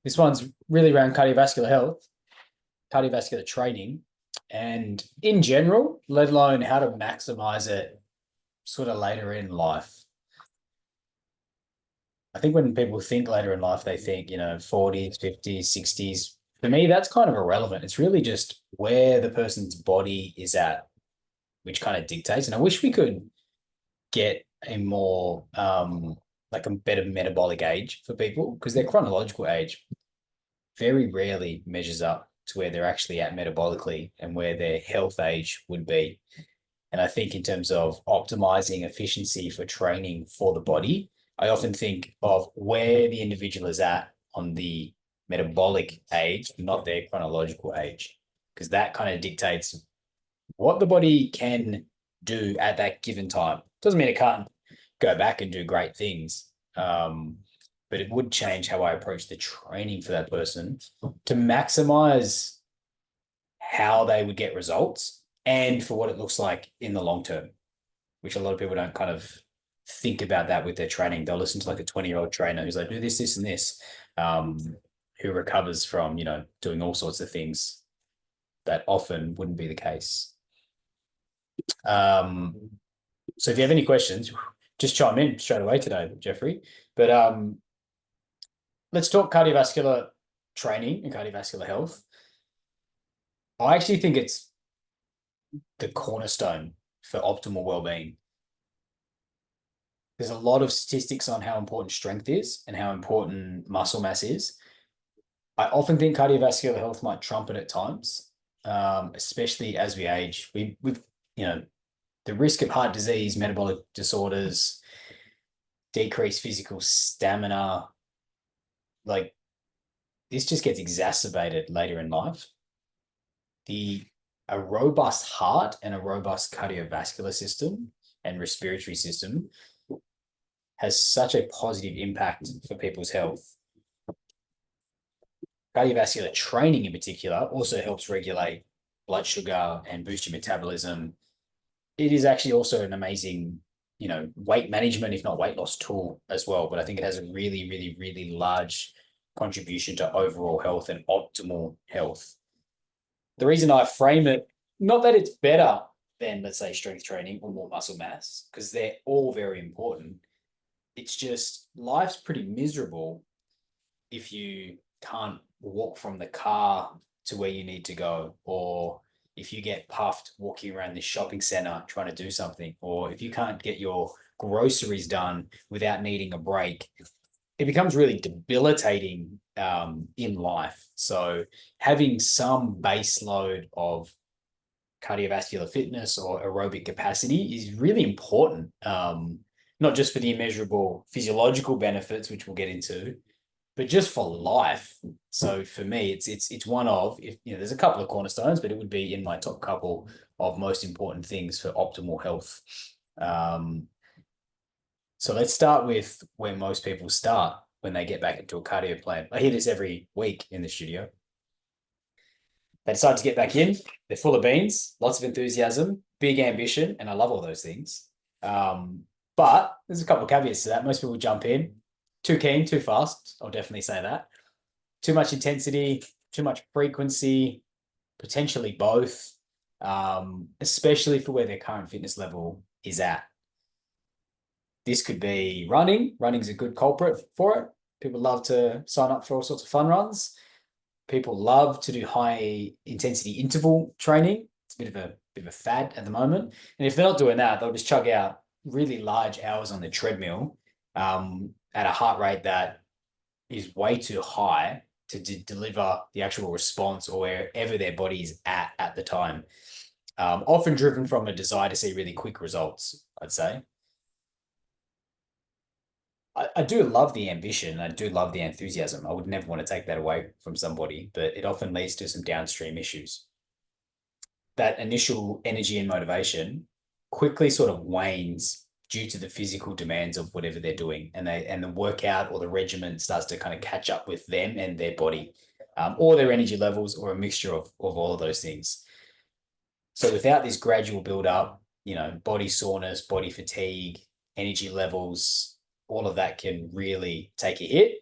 This one's really around cardiovascular health, cardiovascular training, and in general, let alone how to maximize it sort of later in life. I think when people think later in life, they think, 40s, 50s, 60s. For me, that's kind of irrelevant. It's really just where the person's body is at, which kind of dictates. And I wish we could get a more, like a better metabolic age for people because their chronological age very rarely measures up to where they're actually at metabolically and where their health age would be. And I think in terms of optimizing efficiency for training for the body, I often think of where the individual is at on the metabolic age, not their chronological age, because that kind of dictates what the body can do at that given time. Doesn't mean it can't go back and do great things, but it would change how I approach the training for that person to maximize how they would get results and for what it looks like in the long term, which a lot of people don't kind of think about that with their training. They'll listen to like a 20-year-old trainer who's like, do this, this, and this, who recovers from, doing all sorts of things that often wouldn't be the case. So if you have any questions, just chime in straight away today, Jeffrey. But let's talk cardiovascular training and cardiovascular health. I actually think it's the cornerstone for optimal well-being. There's a lot of statistics on how important strength is and how important muscle mass is. I often think cardiovascular health might trump it at times, especially as we age. We've the risk of heart disease, metabolic disorders, decreased physical stamina, like this just gets exacerbated later in life. A robust heart and a robust cardiovascular system and respiratory system has such a positive impact for people's health. Cardiovascular training in particular also helps regulate blood sugar and boost your metabolism. It is actually also an amazing, weight management, if not weight loss tool as well. But I think it has a really, really, really large contribution to overall health and optimal health. The reason I frame it, not that it's better than, let's say, strength training or more muscle mass, because they're all very important. It's just life's pretty miserable if you can't walk from the car to where you need to go, or if you get puffed walking around this shopping center trying to do something, or if you can't get your groceries done without needing a break, it becomes really debilitating in life. So having some base load of cardiovascular fitness or aerobic capacity is really important, not just for the immeasurable physiological benefits, which we'll get into, but just for life. So for me, it's one of, if there's a couple of cornerstones, but it would be in my top couple of most important things for optimal health. So let's start with where most people start when they get back into a cardio plan. I hear this every week in the studio. They decide to get back in. They're full of beans, lots of enthusiasm, big ambition, and I love all those things. But there's a couple of caveats to that. Most people jump in, too keen, too fast. I'll definitely say that. Too much intensity, too much frequency, potentially both, especially for where their current fitness level is at. This could be running. Running's a good culprit for it. People love to sign up for all sorts of fun runs. People love to do high intensity interval training. It's a bit of a fad at the moment. And if they're not doing that, they'll just chug out really large hours on the treadmill at a heart rate that is way too high to deliver the actual response or wherever their body is at the time. Often driven from a desire to see really quick results, I'd say. I do love the ambition. I do love the enthusiasm. I would never want to take that away from somebody, but it often leads to some downstream issues. That initial energy and motivation quickly sort of wanes due to the physical demands of whatever they're doing, and the workout or the regimen starts to kind of catch up with them and their body, or their energy levels, or a mixture of all of those things. So without this gradual build up, body soreness, body fatigue, energy levels, all of that can really take a hit.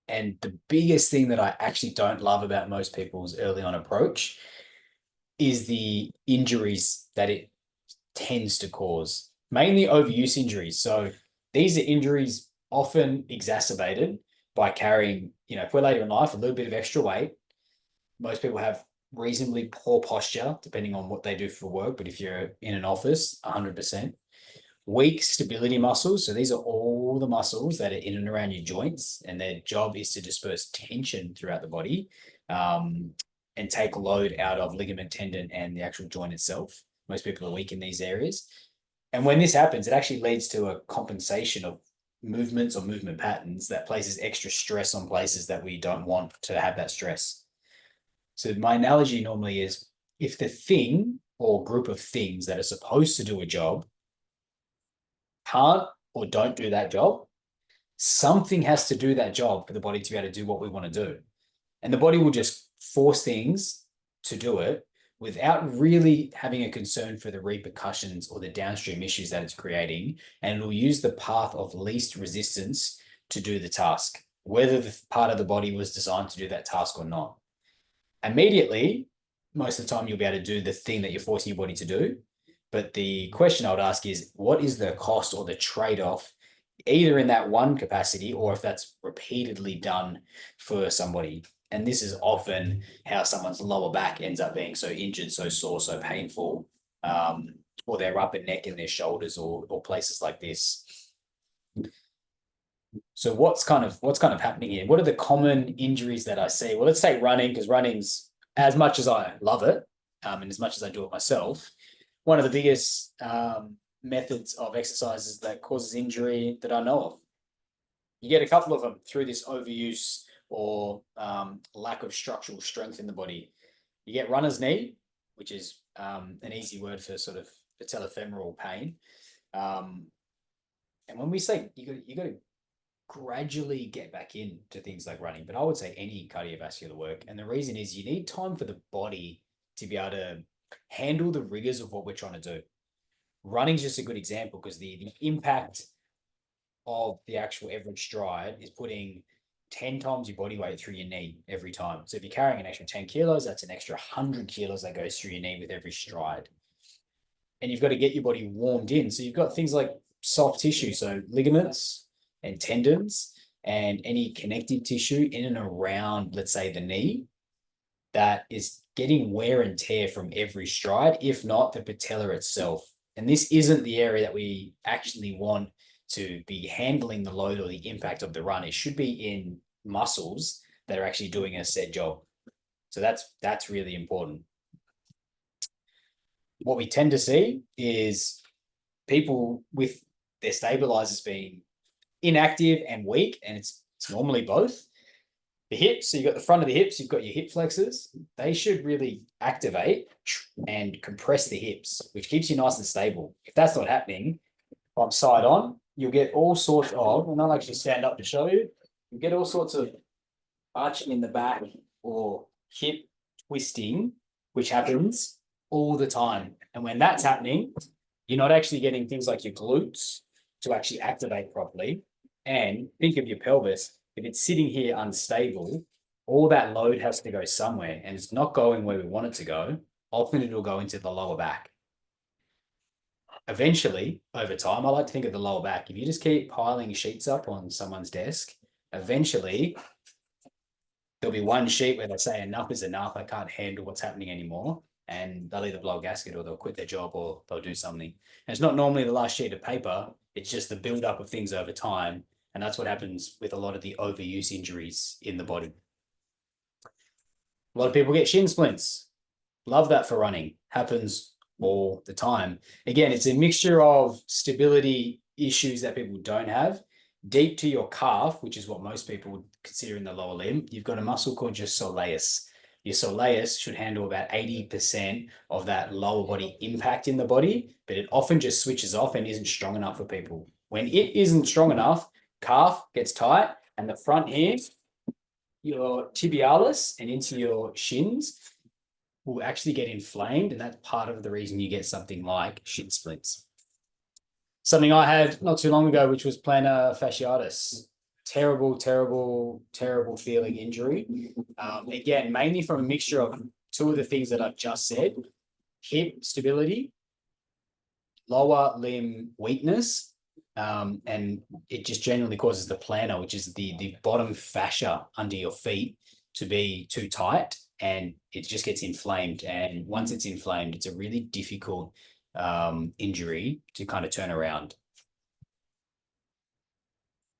And the biggest thing that I actually don't love about most people's early on approach is the injuries that it tends to cause, mainly overuse injuries. So these are injuries often exacerbated by carrying, if we're later in life, a little bit of extra weight. Most people have reasonably poor posture, depending on what they do for work. But if you're in an office, 100%. Weak stability muscles. So these are all the muscles that are in and around your joints, and their job is to disperse tension throughout the body, and take load out of ligament, tendon, and the actual joint itself. Most people are weak in these areas. And when this happens, it actually leads to a compensation of movements or movement patterns that places extra stress on places that we don't want to have that stress. So my analogy normally is, if the thing or group of things that are supposed to do a job can't or don't do that job, something has to do that job for the body to be able to do what we want to do. And the body will just force things to do it without really having a concern for the repercussions or the downstream issues that it's creating. And it'll use the path of least resistance to do the task, whether the part of the body was designed to do that task or not. Immediately, most of the time, you'll be able to do the thing that you're forcing your body to do. But the question I would ask is, what is the cost or the trade-off, either in that one capacity or if that's repeatedly done for somebody? And this is often how someone's lower back ends up being so injured, so sore, so painful, or their upper neck and their shoulders, or places like this. So what's kind of happening here? What are the common injuries that I see? Well, let's say running, because running's, as much as I love it, and as much as I do it myself, one of the biggest methods of exercises that causes injury that I know of. You get a couple of them through this overuse or lack of structural strength in the body. You get runner's knee, which is an easy word for sort of patellofemoral pain. And when we say you got to gradually get back into things like running, but I would say any cardiovascular work. And the reason is you need time for the body to be able to handle the rigors of what we're trying to do. Running's just a good example, because the impact of the actual average stride is putting 10 times your body weight through your knee every time. So if you're carrying an extra 10 kilos, that's an extra 100 kilos that goes through your knee with every stride. And you've got to get your body warmed in. So you've got things like soft tissue, so ligaments and tendons and any connective tissue in and around, let's say, the knee, that is getting wear and tear from every stride, if not the patella itself. And this isn't the area that we actually want to be handling the load or the impact of the run. It should be in muscles that are actually doing a set job. So that's really important. What we tend to see is people with their stabilizers being inactive and weak, and it's normally both. The hips, so you've got the front of the hips, you've got your hip flexors. They should really activate and compress the hips, which keeps you nice and stable. If that's not happening, from side on, you'll get all sorts of, and I'll actually stand up to show you, you get all sorts of arching in the back or hip twisting, which happens all the time. And when that's happening, you're not actually getting things like your glutes to actually activate properly. And think of your pelvis. If it's sitting here unstable, all that load has to go somewhere, and it's not going where we want it to go. Often it'll go into the lower back. Eventually, over time, I like to think of the lower back. If you just keep piling sheets up on someone's desk, eventually there'll be one sheet where they say enough is enough. I can't handle what's happening anymore. And they'll either blow a gasket or they'll quit their job or they'll do something. And it's not normally the last sheet of paper. It's just the buildup of things over time. And that's what happens with a lot of the overuse injuries in the body. A lot of people get shin splints. Love that for running. Happens all the time. Again, it's a mixture of stability issues that people don't have. Deep to your calf, which is what most people would consider in the lower limb, you've got a muscle called your soleus. Your soleus should handle about 80% of that lower body impact in the body, but it often just switches off and isn't strong enough for people. When it isn't strong enough, calf gets tight, and the front here, your tibialis and into your shins, will actually get inflamed, and that's part of the reason you get something like shin splints. Something I had not too long ago, which was plantar fasciitis. terrible, terrible, terrible feeling injury. Again, mainly from a mixture of two of the things that I've just said: hip stability, lower limb weakness, and it just generally causes the plantar, which is the bottom fascia under your feet, to be too tight, and it just gets inflamed. And once it's inflamed, it's a really difficult injury to kind of turn around.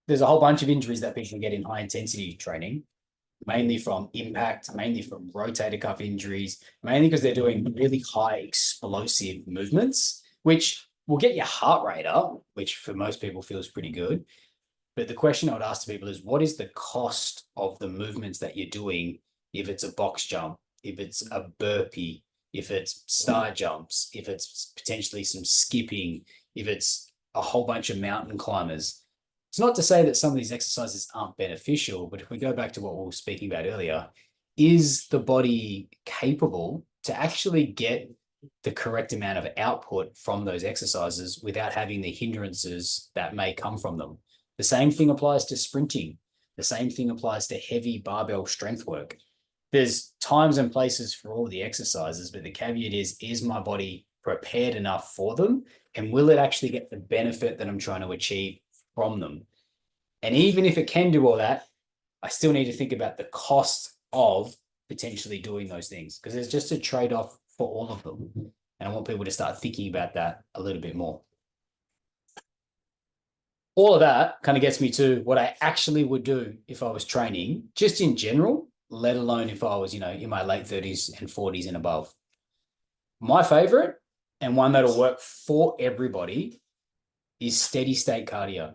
There's a whole bunch of injuries that people get in high intensity training, mainly from impact, mainly from rotator cuff injuries, mainly because they're doing really high explosive movements, which will get your heart rate up, which for most people feels pretty good. But the question I would ask to people is, what is the cost of the movements that you're doing? If it's a box jump, if it's a burpee, if it's star jumps, if it's potentially some skipping, if it's a whole bunch of mountain climbers. It's not to say that some of these exercises aren't beneficial, but if we go back to what we were speaking about earlier, is the body capable to actually get the correct amount of output from those exercises without having the hindrances that may come from them? The same thing applies to sprinting. The same thing applies to heavy barbell strength work. There's times and places for all the exercises, but the caveat is my body prepared enough for them? And will it actually get the benefit that I'm trying to achieve from them? And even if it can do all that, I still need to think about the cost of potentially doing those things, because there's just a trade-off for all of them. And I want people to start thinking about that a little bit more. All of that kind of gets me to what I actually would do if I was training, just in general, let alone if I was, in my late 30s and 40s and above. My favorite, and one that'll work for everybody, is steady state cardio.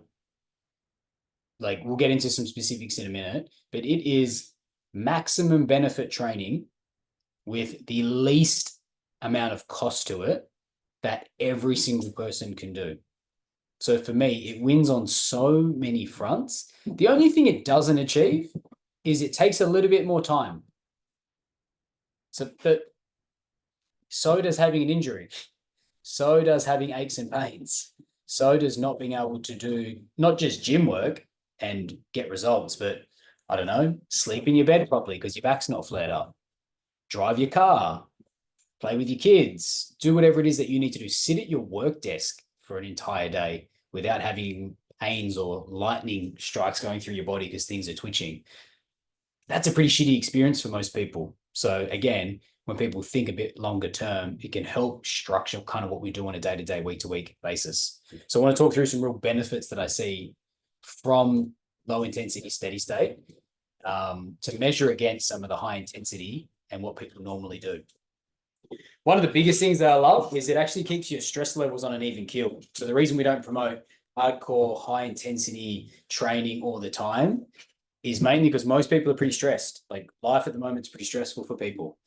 Like, we'll get into some specifics in a minute, but it is maximum benefit training with the least amount of cost to it that every single person can do. So for me, it wins on so many fronts. The only thing it doesn't achieve is it takes a little bit more time. So does having an injury. So does having aches and pains. So does not being able to do not just gym work and get results, but I don't know, sleep in your bed properly because your back's not flared up. Drive your car, play with your kids, do whatever it is that you need to do. Sit at your work desk for an entire day without having pains or lightning strikes going through your body because things are twitching. That's a pretty shitty experience for most people. So again, when people think a bit longer term, it can help structure kind of what we do on a day-to-day, week-to-week basis. So I want to talk through some real benefits that I see from low intensity steady state to measure against some of the high intensity and what people normally do. One of the biggest things that I love is it actually keeps your stress levels on an even keel. So the reason we don't promote hardcore, high intensity training all the time is mainly because most people are pretty stressed. Like, life at the moment is pretty stressful for people,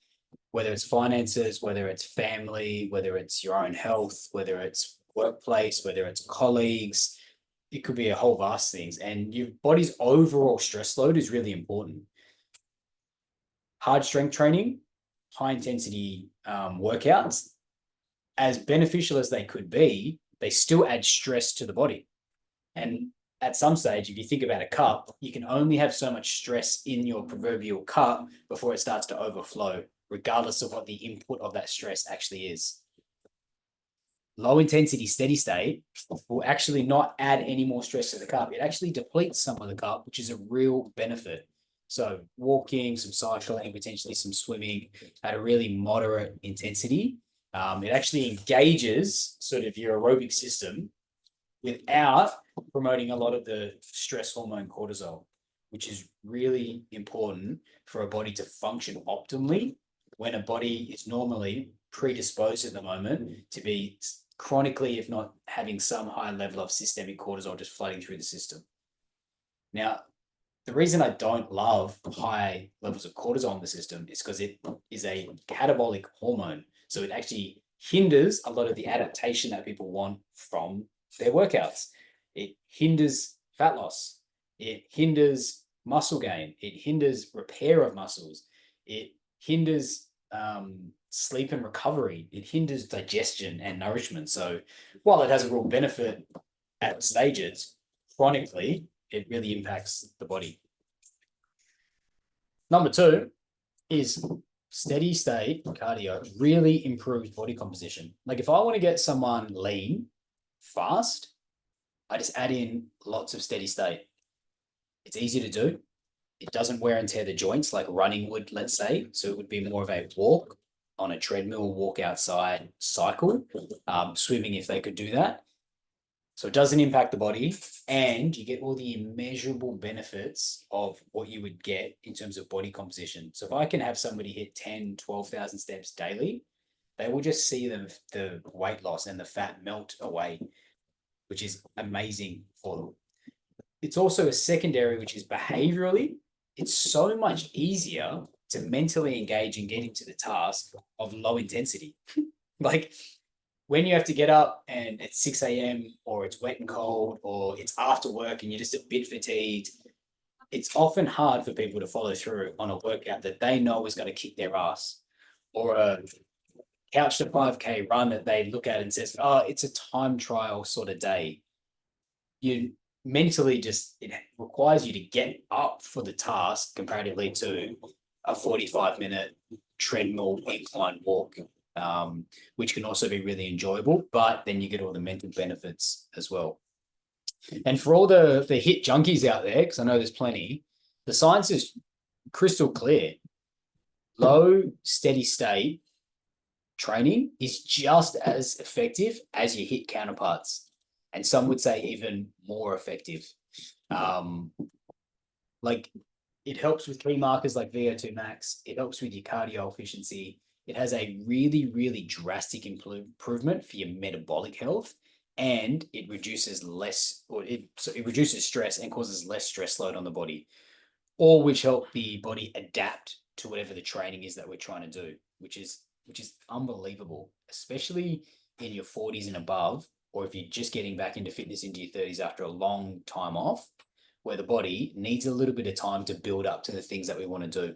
whether it's finances, whether it's family, whether it's your own health, whether it's workplace, whether it's colleagues. It could be a whole vast things. And your body's overall stress load is really important. Hard strength training, high intensity workouts, as beneficial as they could be, they still add stress to the body. And at some stage, if you think about a cup, you can only have so much stress in your proverbial cup before it starts to overflow, regardless of what the input of that stress actually is. Low intensity steady state will actually not add any more stress to the cup. It actually depletes some of the cup, which is a real benefit. So walking, some cycling, potentially some swimming at a really moderate intensity, it actually engages sort of your aerobic system without promoting a lot of the stress hormone cortisol, which is really important for a body to function optimally when a body is normally predisposed at the moment to be chronically, if not having some high level of systemic cortisol just flooding through the system. Now, the reason I don't love high levels of cortisol in the system is because it is a catabolic hormone. So it actually hinders a lot of the adaptation that people want from their workouts. It hinders fat loss. It hinders muscle gain. It hinders repair of muscles. It hinders sleep and recovery. It hinders digestion and nourishment. So while it has a real benefit at stages, chronically, it really impacts the body. Number two is steady state cardio really improves body composition. Like if I want to get someone lean fast, I just add in lots of steady state. It's easy to do. It doesn't wear and tear the joints like running would, let's say. So it would be more of a walk on a treadmill, walk outside, cycle, swimming if they could do that. So it doesn't impact the body, and you get all the immeasurable benefits of what you would get in terms of body composition. So if I can have somebody hit 10, 12,000 steps daily, they will just see the weight loss and the fat melt away, which is amazing for them. It's also a secondary, which is behaviorally, it's so much easier to mentally engage and get into the task of low intensity. Like when you have to get up and it's 6 a.m. or it's wet and cold or it's after work and you're just a bit fatigued, it's often hard for people to follow through on a workout that they know is going to kick their ass, or a couch to 5K run that they look at and says, oh, it's a time trial sort of day. You mentally just, it requires you to get up for the task comparatively to a 45-minute treadmill incline walk, which can also be really enjoyable, but then you get all the mental benefits as well. And for all the HIIT junkies out there, because I know there's plenty, the science is crystal clear. Low steady state training is just as effective as your HIIT counterparts. And some would say even more effective. Like it helps with key markers like VO2 max. It helps with your cardio efficiency. It has a really, really drastic improvement for your metabolic health, and it reduces it reduces stress and causes less stress load on the body, all which help the body adapt to whatever the training is that we're trying to do, which is unbelievable, especially in your 40s and above, or if you're just getting back into fitness into your 30s after a long time off, where the body needs a little bit of time to build up to the things that we want to do.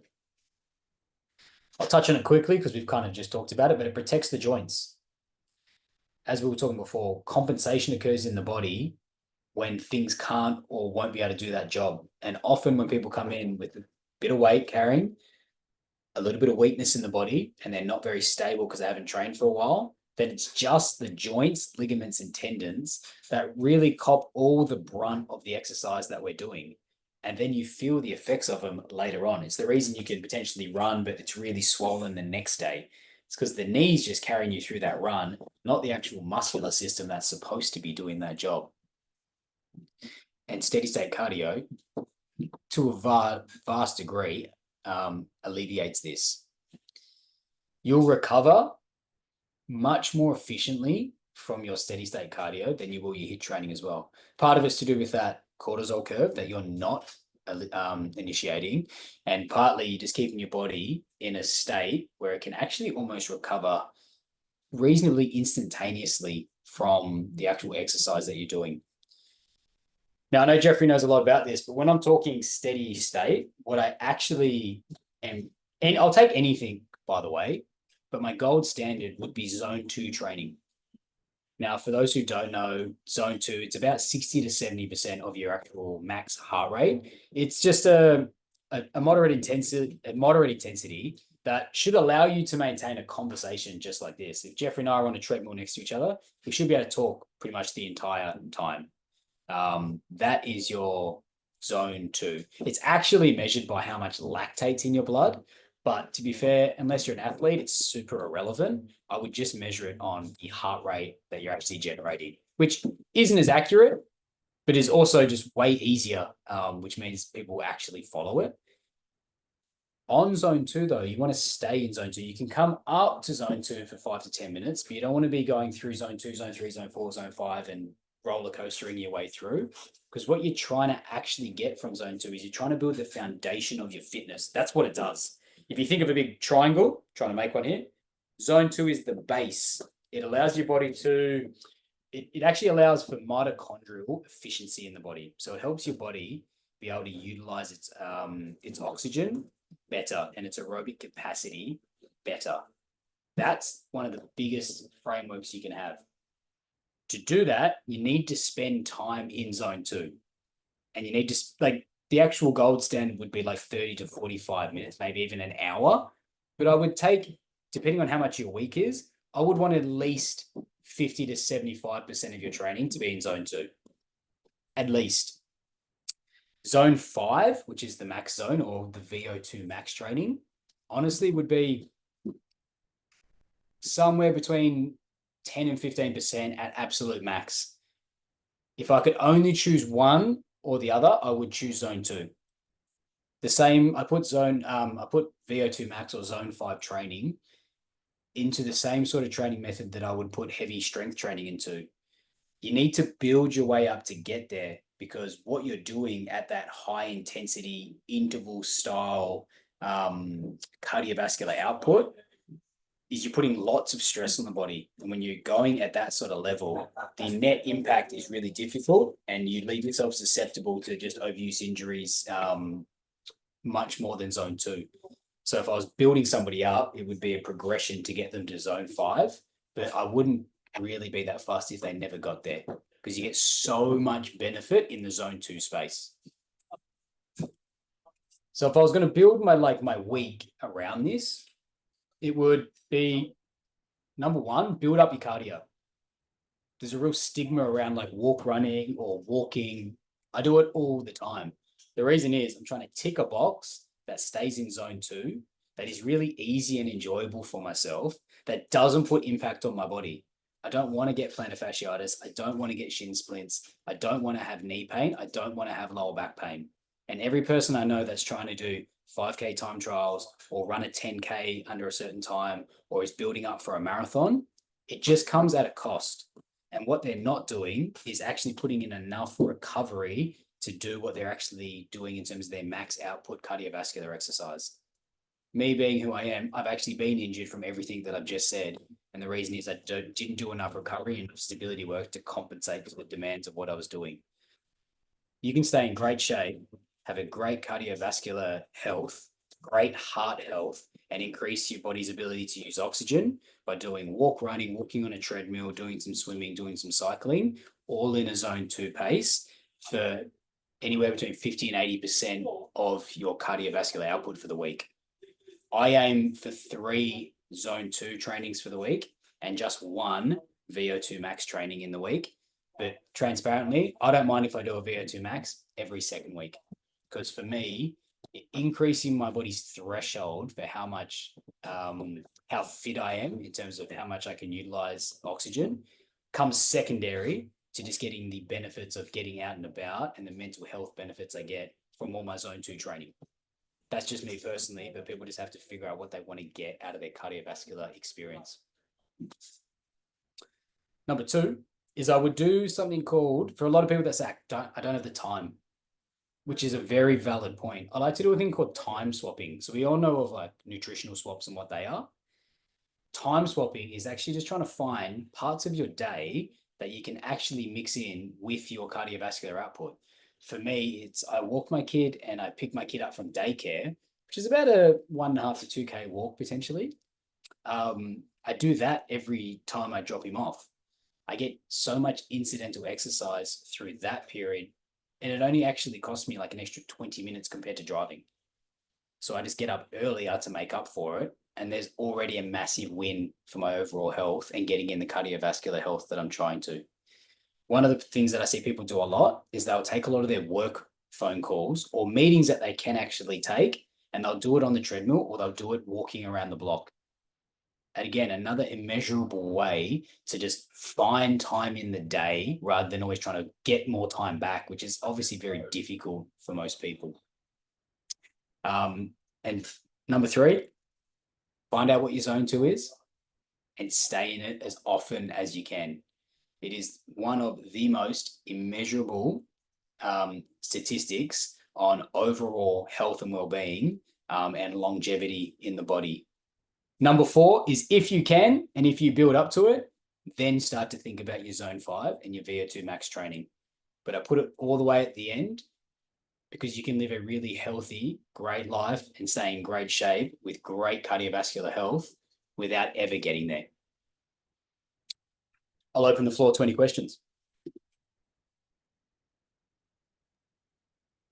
I'll touch on it quickly because we've kind of just talked about it, but it protects the joints. As we were talking before, compensation occurs in the body when things can't or won't be able to do that job. And often when people come in with a bit of weight carrying, a little bit of weakness in the body, and they're not very stable because they haven't trained for a while, then it's just the joints, ligaments, and tendons that really cop all the brunt of the exercise that we're doing. And then you feel the effects of them later on. It's the reason you can potentially run, but it's really swollen the next day. It's because the knee's just carrying you through that run, not the actual muscular system that's supposed to be doing that job. And steady state cardio, to a vast degree, alleviates this. You'll recover much more efficiently from your steady state cardio than you will your HIIT training as well. Part of it's to do with that cortisol curve that you're not initiating, and partly you're just keeping your body in a state where it can actually almost recover reasonably instantaneously from the actual exercise that you're doing. Now, I know Jeffrey knows a lot about this, but when I'm talking steady state, what I actually am, and I'll take anything, by the way, but my gold standard would be zone 2 training. Now, for those who don't know, zone 2, it's about 60 to 70% of your actual max heart rate. It's just a moderate intensity that should allow you to maintain a conversation just like this. If Jeffrey and I are on a treadmill next to each other, we should be able to talk pretty much the entire time. That is your zone 2. It's actually measured by how much lactate's in your blood. But to be fair, unless you're an athlete, it's super irrelevant. I would just measure it on the heart rate that you're actually generating, which isn't as accurate, but is also just way easier, which means people actually follow it. On zone 2, though, you want to stay in zone 2. You can come up to zone 2 for 5 to 10 minutes, but you don't want to be going through zone 2, zone 3, zone 4, zone 5 and roller coastering your way through, because what you're trying to actually get from zone 2 is you're trying to build the foundation of your fitness. That's what it does. If you think of a big triangle, trying to make one here, zone 2 is the base. It allows your body to, it actually allows for mitochondrial efficiency in the body. So it helps your body be able to utilize its oxygen better and its aerobic capacity better. That's one of the biggest frameworks you can have. To do that, you need to spend time in zone 2. and you need to like the actual gold standard would be like 30 to 45 minutes, maybe even an hour. But I would take, depending on how much your week is, I would want at least 50 to 75% of your training to be in zone 2. At least. Zone 5, which is the max zone or the VO2 max training, honestly would be somewhere between 10 and 15% at absolute max. If I could only choose one or the other, I would choose zone 2. The same, I put VO2 max or zone 5 training into the same sort of training method that I would put heavy strength training into. You need to build your way up to get there, because what you're doing at that high intensity interval style cardiovascular output is you're putting lots of stress on the body. And when you're going at that sort of level, the net impact is really difficult, and you leave yourself susceptible to just overuse injuries much more than zone 2. So if I was building somebody up, it would be a progression to get them to zone 5, but I wouldn't really be that fast if they never got there, because you get so much benefit in the zone 2 space. So if I was going to build my week around this, it would be, number one, build up your cardio. There's a real stigma around like walk running or walking. I do it all the time. The reason is I'm trying to tick a box that stays in zone 2, that is really easy and enjoyable for myself, that doesn't put impact on my body. I don't want to get plantar fasciitis. I don't want to get shin splints. I don't want to have knee pain. I don't want to have lower back pain. And every person I know that's trying to do 5K time trials or run a 10K under a certain time, or is building up for a marathon, it just comes at a cost. And what they're not doing is actually putting in enough recovery to do what they're actually doing in terms of their max output cardiovascular exercise. Me being who I am, I've actually been injured from everything that I've just said. And the reason is I didn't do enough recovery and stability work to compensate for the demands of what I was doing. You can stay in great shape, have a great cardiovascular health, great heart health, and increase your body's ability to use oxygen by doing running, walking on a treadmill, doing some swimming, doing some cycling, all in a zone 2 pace for anywhere between 50 and 80% of your cardiovascular output for the week. I aim for 3 zone 2 trainings for the week and just 1 VO2 max training in the week. But transparently, I don't mind if I do a VO2 max every second week, because for me, increasing my body's threshold for how fit I am in terms of how much I can utilize oxygen comes secondary to just getting the benefits of getting out and about and the mental health benefits I get from all my zone 2 training. That's just me personally, but people just have to figure out what they want to get out of their cardiovascular experience. Number 2 is I would do something called, for a lot of people that say, I don't have the time, which is a very valid point. I like to do a thing called time swapping. So we all know of like nutritional swaps and what they are. Time swapping is actually just trying to find parts of your day that you can actually mix in with your cardiovascular output. For me, it's I walk my kid and I pick my kid up from daycare, which is about a 1.5 to 2K walk potentially. I do that every time I drop him off. I get so much incidental exercise through that period, and it only actually costs me like an extra 20 minutes compared to driving. So I just get up earlier to make up for it, and there's already a massive win for my overall health and getting in the cardiovascular health that I'm trying to. One of the things that I see people do a lot is they'll take a lot of their work phone calls or meetings that they can actually take, and they'll do it on the treadmill or they'll do it walking around the block. And again, another immeasurable way to just find time in the day rather than always trying to get more time back, which is obviously very difficult for most people. And number 3, find out what your zone 2 is and stay in it as often as you can. It is one of the most immeasurable statistics on overall health and well-being and longevity in the body. Number 4 is if you can, and if you build up to it, then start to think about your zone 5 and your VO2 max training. But I put it all the way at the end because you can live a really healthy, great life and stay in great shape with great cardiovascular health without ever getting there. I'll open the floor to any questions.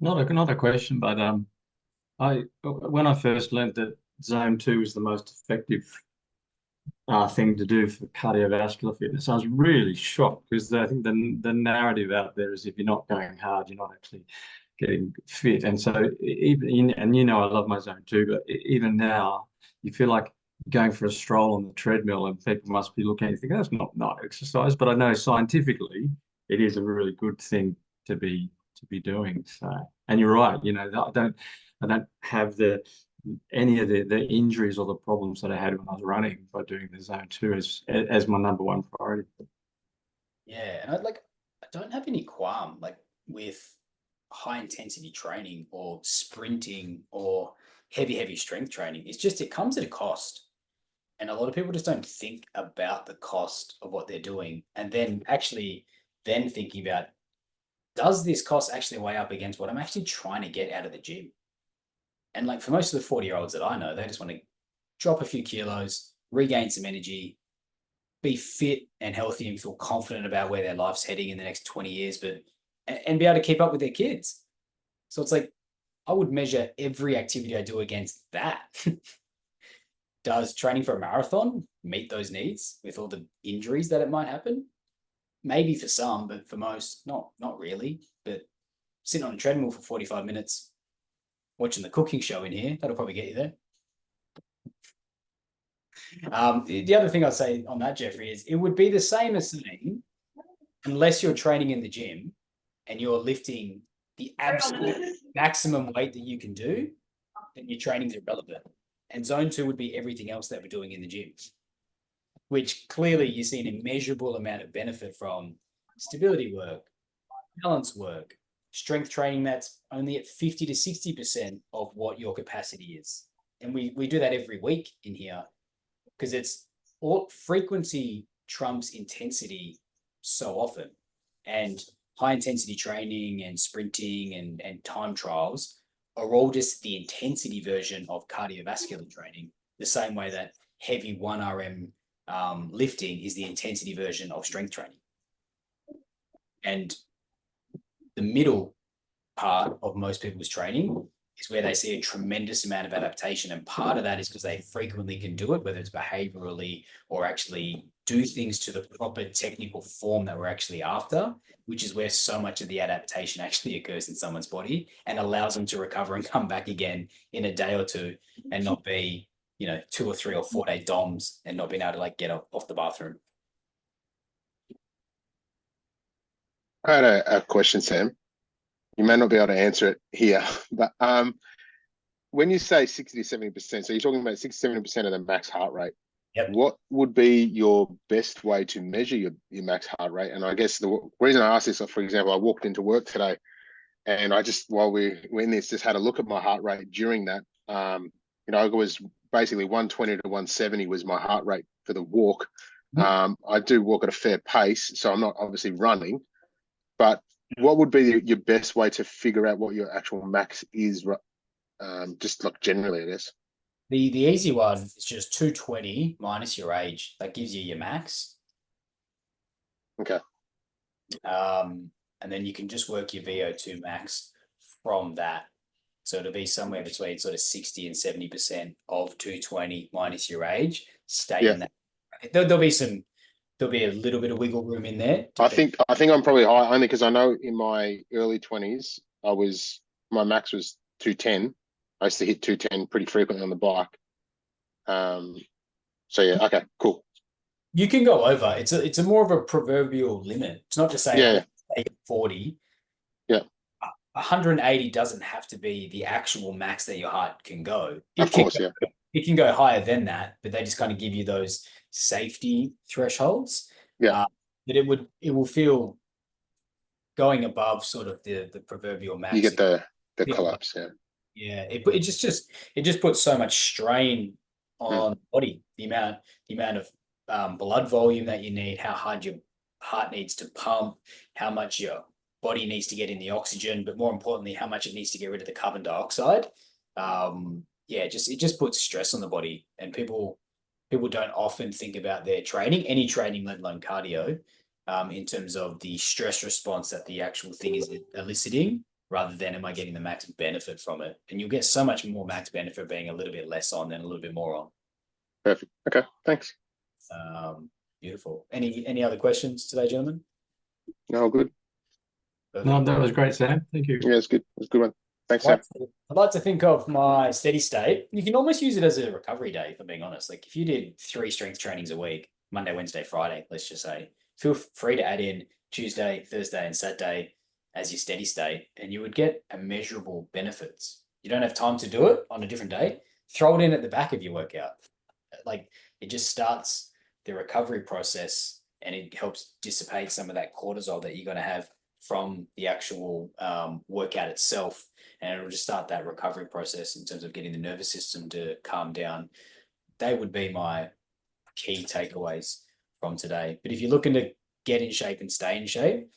Not a question, but I when I first learned that zone two is the most effective thing to do for cardiovascular fitness, I was really shocked because I think the narrative out there is if you're not going hard, you're not actually getting fit. And so and you know I love my zone two, but even now you feel like going for a stroll on the treadmill and people must be looking and think that's not exercise, but I know scientifically it is a really good thing to be doing. So, and you're right, you know, I don't have any of the injuries or the problems that I had when I was running by doing the zone two as my number one priority. Yeah, and I don't have any qualm like with high intensity training or sprinting or heavy strength training. It's just it comes at a cost. And a lot of people just don't think about the cost of what they're doing and then actually then thinking about, does this cost actually weigh up against what I'm actually trying to get out of the gym? And like for most of the 40-year-olds that I know, they just want to drop a few kilos, regain some energy, be fit and healthy and feel confident about where their life's heading in the next 20 years, but and be able to keep up with their kids. So it's like I would measure every activity I do against that. Does training for a marathon meet those needs with all the injuries that it might happen? Maybe for some, but for most, not really. But sitting on a treadmill for 45 minutes, watching the cooking show in here, that'll probably get you there. The other thing I'd say on that, Jeffrey, is it would be the same as saying, unless you're training in the gym and you're lifting the absolute maximum weight that you can do, then your training's irrelevant. And zone two would be everything else that we're doing in the gym, which clearly you see an immeasurable amount of benefit from stability work, balance work, strength training that's only at 50 to 60% of what your capacity is. And we do that every week in here because it's all frequency trumps intensity so often. And high intensity training and sprinting and time trials are all just the intensity version of cardiovascular training, the same way that heavy 1RM lifting is the intensity version of strength training. And the middle part of most people's training is where they see a tremendous amount of adaptation. And part of that is because they frequently can do it, whether it's behaviorally or actually do things to the proper technical form that we're actually after, which is where so much of the adaptation actually occurs in someone's body and allows them to recover and come back again in a day or two and not be, 2 or 3 or 4 day DOMs and not being able to like get off the bathroom. I had a question, Sam. You may not be able to answer it here, but when you say 60 to 70%, so you're talking about 60 to 70% of the max heart rate. Yep. What would be your best way to measure your max heart rate? And I guess the reason I asked this, for example, I walked into work today and I just, while we're in this, just had a look at my heart rate during that. It was basically 120 to 170 was my heart rate for the walk. I do walk at a fair pace, so I'm not obviously running, but what would be your best way to figure out what your actual max is, just like generally, I guess? The easy one is just 220 minus your age. That gives you your max. Okay. And then you can just work your VO2 max from that. So it'll be somewhere between sort of 60 and 70% of 220 minus your age. Stay in that. There'll be a little bit of wiggle room in there. I think I'm probably high only because I know in my early 20s my max was 210. I used to hit 210 pretty frequently on the bike. So yeah, okay, cool. You can go over. It's a more of a proverbial limit. It's not to say 40. Yeah. 180 doesn't have to be the actual max that your heart can go. Of course, yeah. It can go higher than that, but they just kind of give you those safety thresholds. Yeah. But it will feel going above sort of the proverbial max. You get the collapse, yeah. Yeah, it just puts so much strain on the body. The amount of blood volume that you need, how hard your heart needs to pump, how much your body needs to get in the oxygen, but more importantly, how much it needs to get rid of the carbon dioxide. It just puts stress on the body, and people don't often think about their training, any training, let alone cardio, in terms of the stress response that the actual thing is eliciting rather than am I getting the max benefit from it? And you'll get so much more max benefit being a little bit less on than a little bit more on. Perfect. Okay, thanks. Beautiful. Any other questions today, gentlemen? No, good. No, that was great, Sam. Thank you. Yeah, it's good. It's a good one. Thanks, Sam. I'd like to think of my steady state. You can almost use it as a recovery day, if I'm being honest. Like if you did 3 strength trainings a week, Monday, Wednesday, Friday, let's just say, feel free to add in Tuesday, Thursday, and Saturday as your steady state, and you would get immeasurable benefits. You don't have time to do it on a different day, throw it in at the back of your workout. Like it just starts the recovery process and it helps dissipate some of that cortisol that you're going to have from the actual workout itself. And it'll just start that recovery process in terms of getting the nervous system to calm down. They would be my key takeaways from today. But if you're looking to get in shape and stay in shape,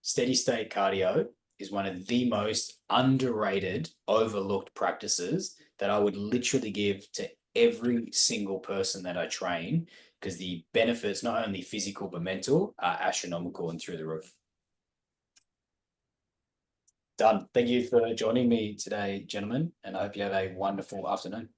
steady state cardio is one of the most underrated, overlooked practices that I would literally give to every single person that I train, because the benefits, not only physical but mental, are astronomical and through the roof. Done. Thank you for joining me today, gentlemen, and I hope you have a wonderful afternoon.